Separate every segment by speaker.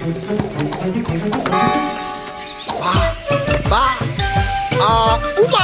Speaker 1: Ouba! Ouba!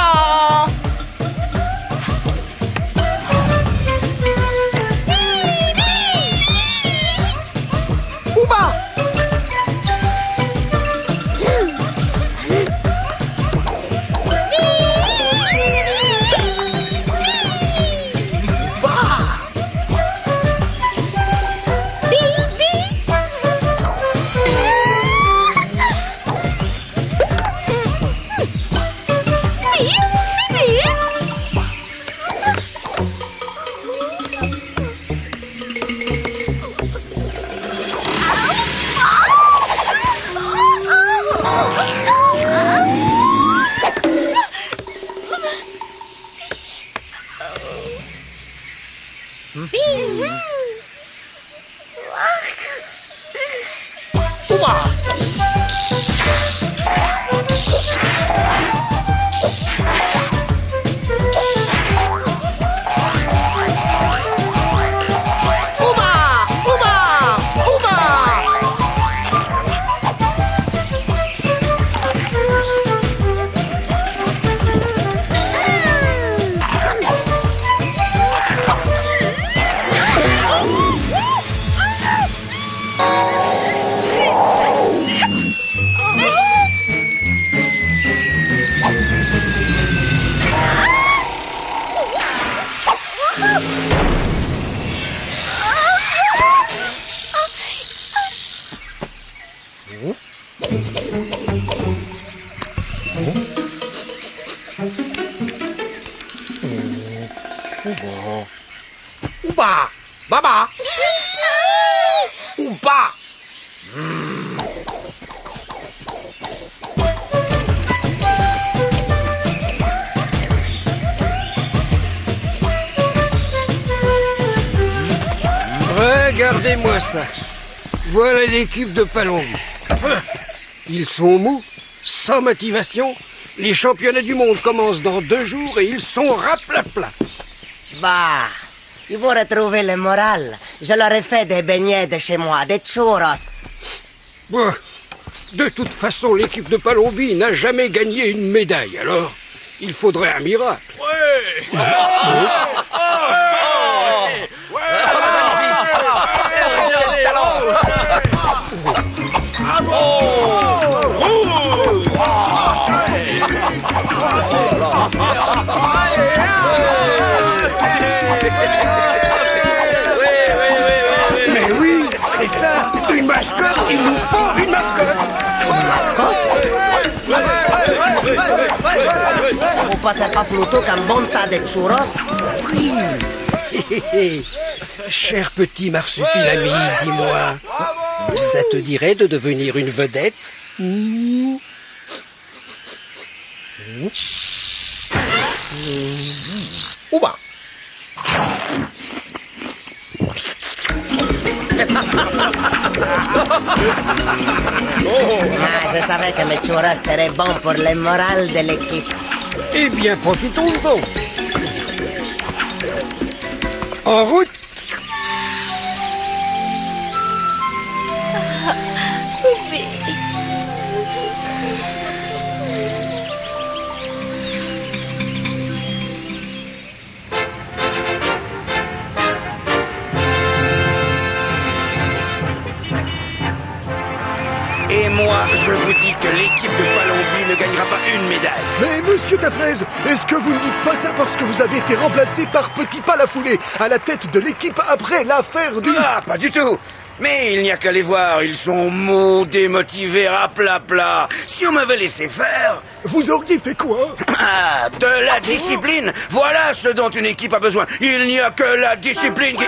Speaker 1: Ouba! Baba! Ouba!
Speaker 2: Regardez-moi ça. Voilà l'équipe de Palombi. Ils sont mous, sans motivation. Les championnats du monde commencent dans 2 jours et ils sont raplapla.
Speaker 3: Bah, ils vont retrouver le moral. Je leur ai fait des beignets de chez moi, des churros.
Speaker 2: Bon, de toute façon, l'équipe de Palombi n'a jamais gagné une médaille, alors il faudrait un miracle.
Speaker 1: Ouais!
Speaker 2: Mais oui, c'est ça, une mascotte, il nous faut une mascotte.
Speaker 3: Une mascotte? Vous passez pas plutôt qu'un bon tas de churros?
Speaker 2: Oui. Cher petit marsupilami, dis-moi, ça te dirait de devenir une vedette?
Speaker 1: Ouba!
Speaker 3: Ah, je savais que mes churros seraient bons pour le moral de l'équipe.
Speaker 2: Eh bien, profitons donc. En route.
Speaker 4: Et moi, je vous dis que l'équipe de Palombi ne gagnera pas une médaille.
Speaker 5: Mais monsieur Tafraise, est-ce que vous ne dites pas ça parce que vous avez été remplacé par Petit Pas la Foulée à la tête de l'équipe après l'affaire du...
Speaker 4: Ah, pas du tout. Mais il n'y a qu'à les voir, ils sont mous, démotivés, raplapla. Si on m'avait laissé faire...
Speaker 5: Vous auriez fait quoi?
Speaker 4: Ah, de la discipline. Voilà ce dont une équipe a besoin. Il n'y a que la discipline qui...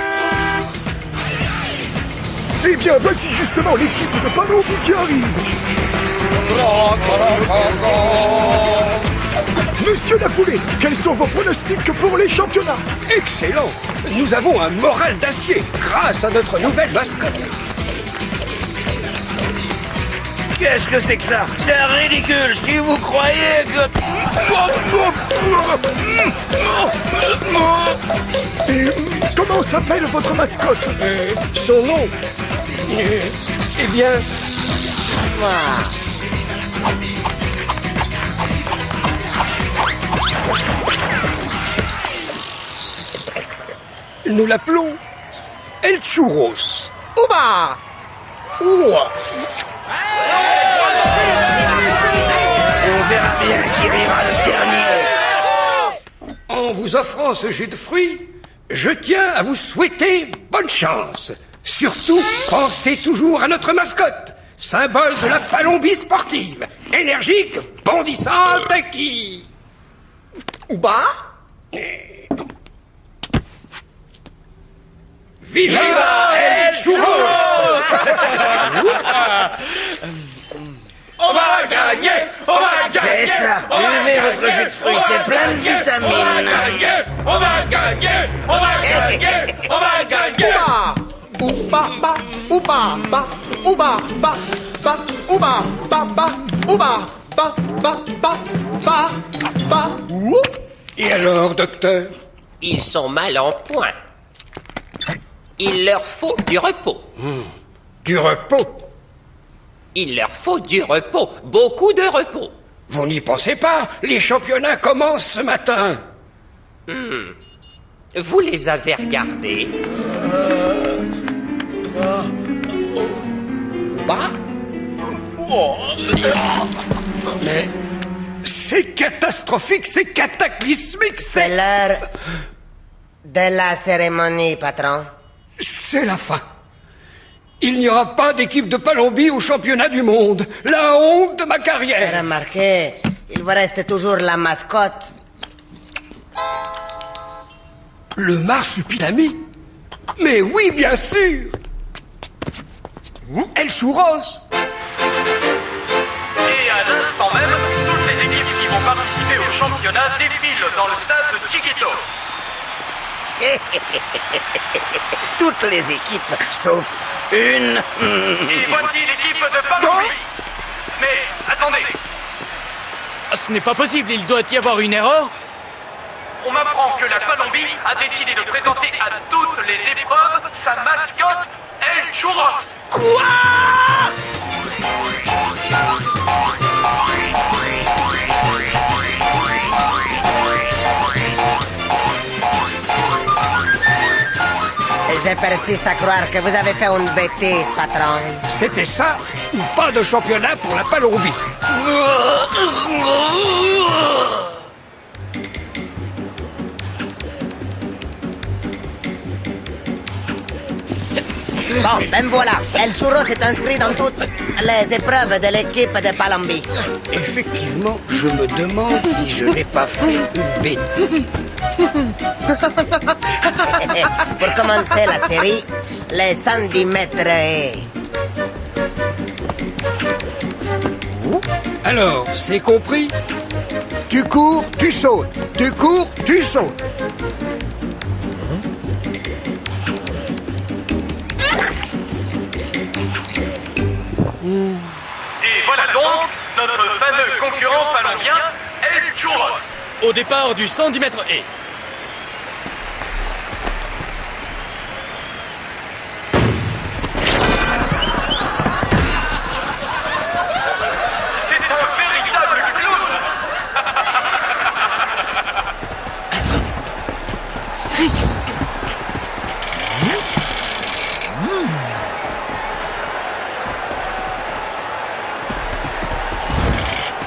Speaker 5: Eh bien, voici justement l'équipe de Palombi qui arrive. Monsieur la Foulée, quels sont vos pronostics pour les championnats?
Speaker 2: Excellent. Nous avons un moral d'acier grâce à notre nouvelle mascotte.
Speaker 4: Qu'est-ce que c'est que ça? C'est ridicule. Si vous croyez que...
Speaker 5: Et comment s'appelle votre mascotte?
Speaker 2: Son nom? Eh bien, Nous l'appelons El Churros.
Speaker 1: Ouba! Ouh!
Speaker 4: On verra bien qui rira le dernier.
Speaker 2: En vous offrant ce jus de fruits, je tiens à vous souhaiter bonne chance. Surtout, pensez toujours à notre mascotte, symbole de la Palombie sportive. Énergique, bondissante et qui...
Speaker 1: Ouba?
Speaker 2: Viva El Churros!
Speaker 4: On va gagner! On va gagner!
Speaker 3: C'est ça. Buvez votre jus de fruits, c'est plein de vitamines.
Speaker 4: On va gagner! On va gagner! On va gagner!
Speaker 1: Ouba! Ouba! Ba! Ouba! Ba! Ouba! Ba! Ba! Ouba! Ba! Ba! Ouba! Ba! Ba! Ba! Ba! Ba! Ouh!
Speaker 2: Et alors, docteur?
Speaker 6: Ils sont mal en point. Il leur faut du repos.
Speaker 2: Du repos?
Speaker 6: Il leur faut du repos. Beaucoup de repos.
Speaker 2: Vous n'y pensez pas? Les championnats commencent ce matin.
Speaker 6: Vous les avez regardés?
Speaker 1: Ba!
Speaker 2: Mais c'est catastrophique, c'est cataclysmique,
Speaker 3: C'est
Speaker 2: c'est...
Speaker 3: l'heure de la cérémonie, patron.
Speaker 2: C'est la fin. Il n'y aura pas d'équipe de Palombie au championnat du monde. La honte de ma carrière.
Speaker 3: Remarquez, il vous reste toujours la mascotte.
Speaker 2: Le marsupilami? Mais oui, bien sûr. El Churros.
Speaker 7: Et à l'instant même, toutes les équipes qui vont participer au championnat défilent dans le stade de Chiquito.
Speaker 4: Toutes les équipes, sauf une.
Speaker 7: Et voici l'équipe de Palombie. Mais attendez,
Speaker 8: Ce n'est pas possible, il doit y avoir une erreur.
Speaker 7: on m'apprend que la Palombie a décidé de présenter à toutes les épreuves sa mascotte, El Churros.
Speaker 3: Je persiste à croire que vous avez fait une bêtise, patron.
Speaker 2: C'était ça ou pas de championnat pour la Palombie?
Speaker 3: Bon, ben voilà. El Churros est inscrit dans toutes les épreuves de l'équipe de Palombie.
Speaker 2: Effectivement, je me demande si je n'ai pas fait une bêtise.
Speaker 3: Pour commencer la série, les 110 mètres et...
Speaker 2: Alors, c'est compris? Tu cours, tu sautes. Tu cours, tu sautes.
Speaker 7: Et voilà donc notre fameux concurrent palombien, El Churros.
Speaker 8: Au départ du 110 mètres et...
Speaker 7: C'est un véritable clown.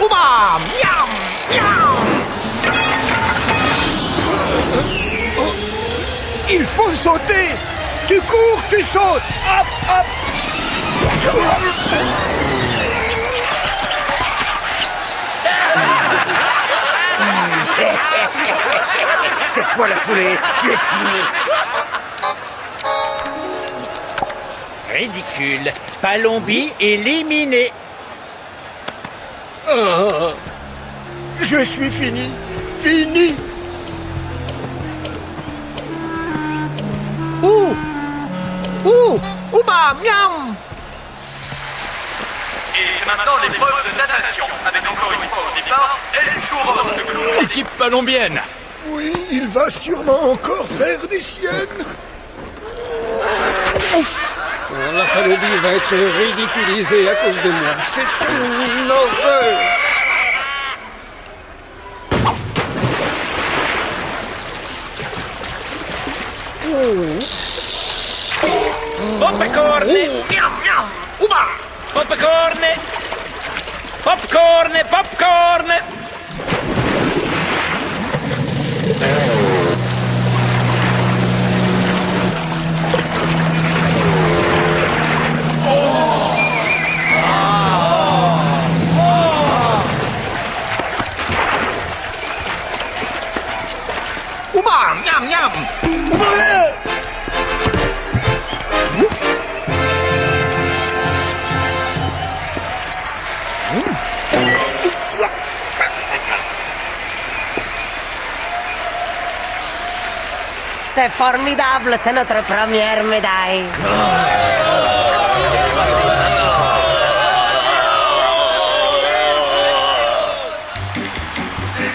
Speaker 1: Ouba! Miam! Miam!
Speaker 2: Il faut sauter. Tu cours, tu sautes. Hop, hop.
Speaker 4: Cette fois la foulée, tu es fini.
Speaker 8: Ridicule. Palombie éliminé.
Speaker 2: Je suis fini. Fini.
Speaker 1: Ouh! Ouh! Ouba! Miam!
Speaker 7: Et c'est maintenant l'épreuve de natation, avec encore une fois au départ, El Churros, le clown.
Speaker 8: Équipe palombienne.
Speaker 5: Oui, il va sûrement encore faire des siennes.
Speaker 2: La Palombie va être ridiculisée à cause de moi. C'est une horreur.
Speaker 4: Popcorn! Popcorn! Popcorn! Popcorn!
Speaker 1: Ouba, miam, miam.
Speaker 3: C'est formidable, c'est notre première médaille.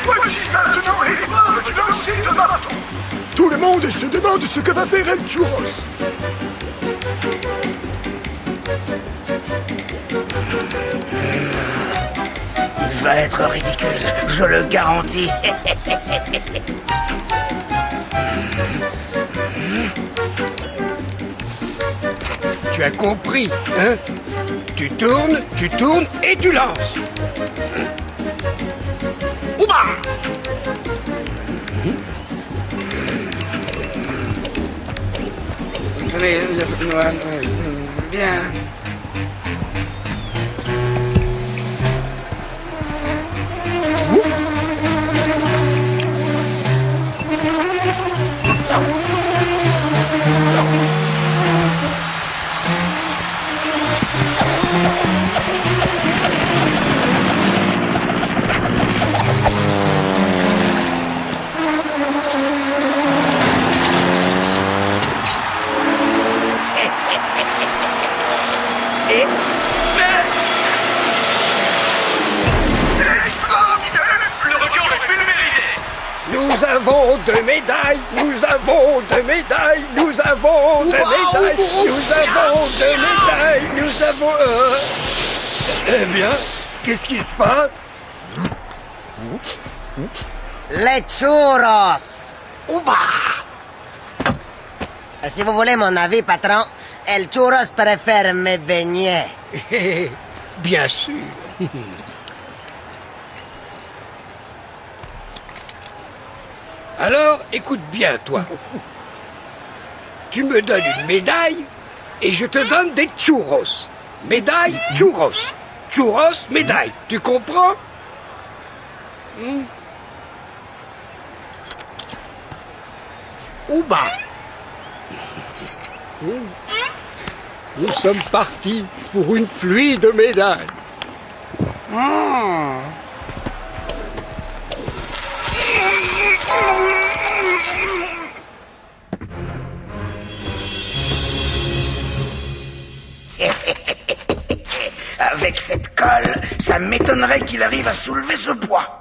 Speaker 5: Voici maintenant l'épreuve du lancer de marteau. Tout le monde se demande ce que va faire El Churros.
Speaker 4: Il va être ridicule, je le garantis.
Speaker 2: Tu as compris, hein? Tu tournes et tu lances.
Speaker 1: Ouba.
Speaker 4: Bien.
Speaker 7: Le record est pulvérisé.
Speaker 2: Nous avons 2 médailles, nous avons 2 médailles, nous avons 2 médailles, nous avons 2 médailles, nous avons... Eh bien, qu'est-ce qui se passe?
Speaker 3: Les churros.
Speaker 1: Ouba.
Speaker 3: Si vous voulez mon avis, patron, El Churros préfère mes beignets.
Speaker 2: Bien sûr. Alors, écoute bien, toi. Tu me donnes une médaille et je te donne des churros. Médaille, churros. Churros, médaille. Tu comprends?
Speaker 1: Ouba.
Speaker 2: Nous sommes partis pour une pluie de médailles.
Speaker 4: Avec cette colle, ça m'étonnerait qu'il arrive à soulever ce poids.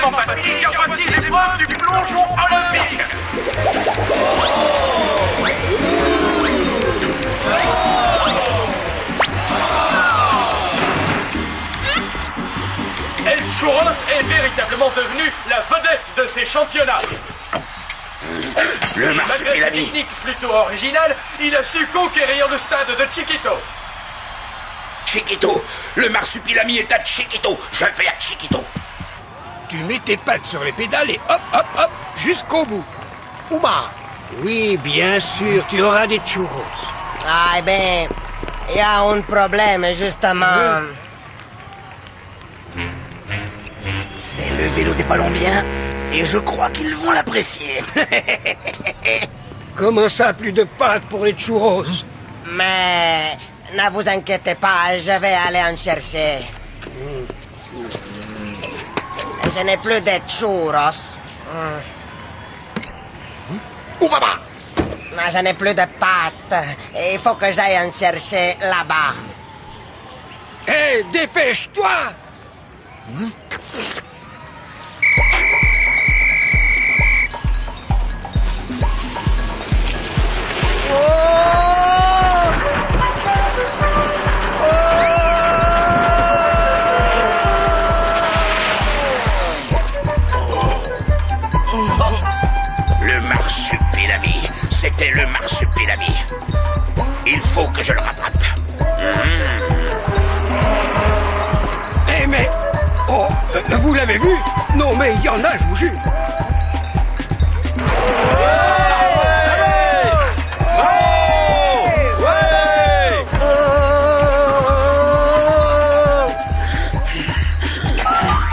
Speaker 7: certainement pas fini car voici l'épreuve du plongeon olympique. El Churros est véritablement devenu la vedette de ces championnats.
Speaker 4: Le
Speaker 7: Malgré sa
Speaker 4: marsupilami.
Speaker 7: technique plutôt originale, il a su conquérir le stade de Chiquito.
Speaker 4: Chiquito. Le marsupilami est à Chiquito. Je vais à Chiquito.
Speaker 2: Tu mets tes pattes sur les pédales et hop, hop, hop, jusqu'au bout.
Speaker 1: Ouba.
Speaker 2: Oui, bien sûr, tu auras des churros.
Speaker 3: Ah, eh ben, il y a un problème, justement.
Speaker 4: C'est le vélo des Palombiens et je crois qu'ils vont l'apprécier.
Speaker 2: Comment ça, plus de pâtes pour les churros?
Speaker 3: Mais ne vous inquiétez pas, je vais aller en chercher. Je n'ai plus de churros.
Speaker 1: Oubaba.
Speaker 3: Non, je n'ai plus de pâtes. Il faut que j'aille en chercher là-bas.
Speaker 2: Hé, dépêche-toi!
Speaker 4: Le marsupilami. C'était le marsupilami. Il faut que je le rattrape.
Speaker 2: Eh mais... Oh, vous l'avez vu? Non mais il y en a, je vous jure.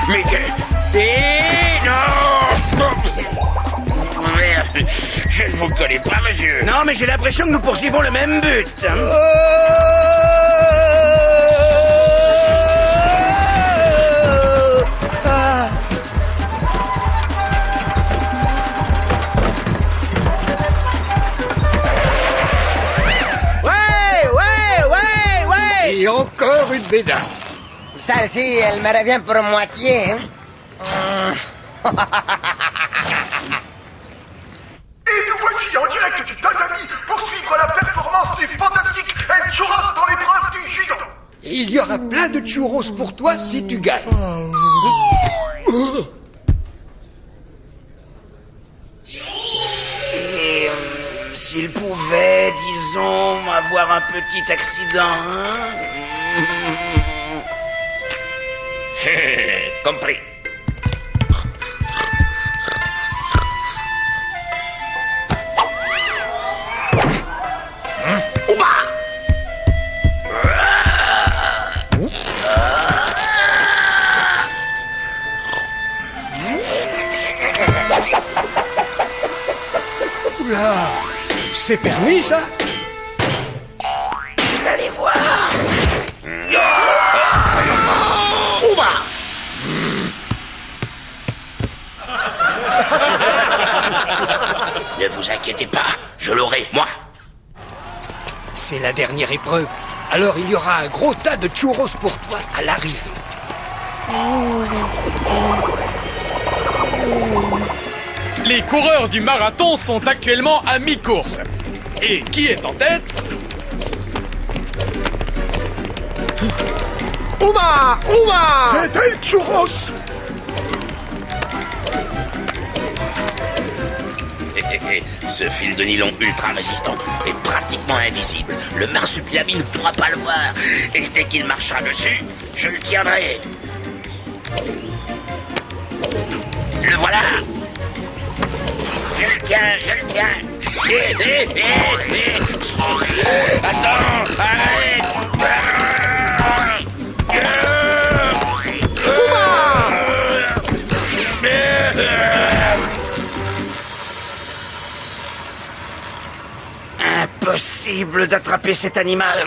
Speaker 4: Mais que... non! Je ne vous connais pas, monsieur.
Speaker 1: Non, mais j'ai l'impression que nous poursuivons le même but. Ouais.
Speaker 2: Et encore une bédale.
Speaker 3: Celle-ci, elle me revient pour moitié.
Speaker 9: Et nous voici en direct du tatami pour suivre la performance du fantastique El Churros dans l'épreuve du judo.
Speaker 2: Et il y aura plein de churros pour toi si tu gagnes.
Speaker 4: Et s'il pouvait, disons, avoir un petit accident, hein? Compris. Ouba!
Speaker 2: Oula, c'est permis ça?
Speaker 4: Vous allez voir. Ouba! Ne vous inquiétez pas, je l'aurai, moi.
Speaker 2: C'est la dernière épreuve. Alors il y aura un gros tas de churros pour toi à l'arrivée.
Speaker 8: Les coureurs du marathon sont actuellement à mi-course. Et qui est en tête?
Speaker 1: Ouba.
Speaker 5: C'est El Churros.
Speaker 4: Ce fil de nylon ultra résistant est pratiquement invisible. Le marsupilami ne pourra pas le voir. Et dès qu'il marchera dessus, je le tiendrai. Le voilà. Je le tiens. Attends, arrête. Impossible d'attraper cet animal.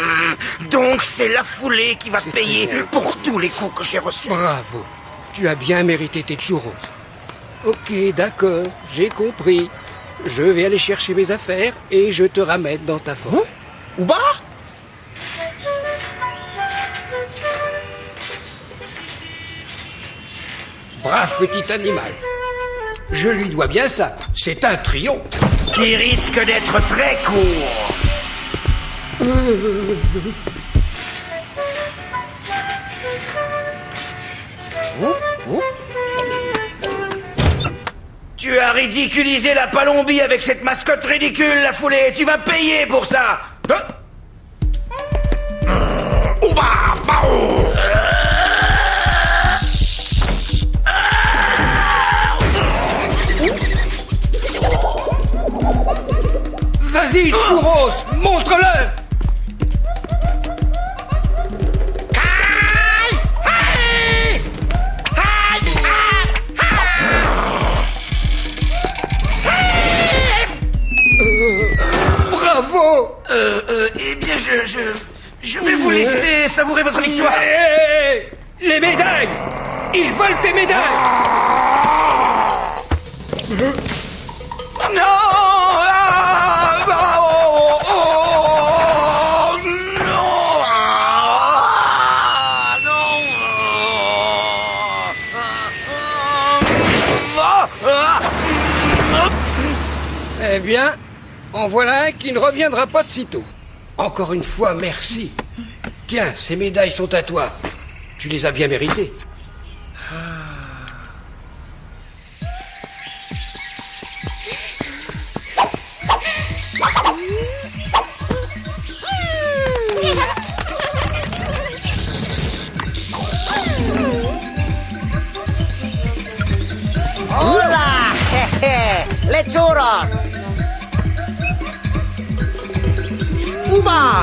Speaker 4: Donc c'est la foulée qui va payer pour tous les coups que j'ai reçus.
Speaker 2: Bravo, tu as bien mérité tes churros. Ok, d'accord, j'ai compris. Je vais aller chercher mes affaires et je te ramène dans ta forme.
Speaker 1: Ouba.
Speaker 2: Brave petit animal. Je lui dois bien ça. C'est un triomphe.
Speaker 4: Qui risque d'être très court. Tu as ridiculisé la Palombie avec cette mascotte ridicule, la foulée. Tu vas payer pour ça.
Speaker 2: Vas-y, Churros, montre-le. Bravo.
Speaker 4: Eh bien, je vais vous laisser savourer votre victoire.
Speaker 2: Hé, les médailles. Ils volent tes médailles.
Speaker 4: Non.
Speaker 2: Eh bien, en voilà un qui ne reviendra pas de sitôt. Encore une fois, merci. Tiens, ces médailles sont à toi. Tu les as bien méritées.
Speaker 3: Hola! Les churros!
Speaker 1: Ouba!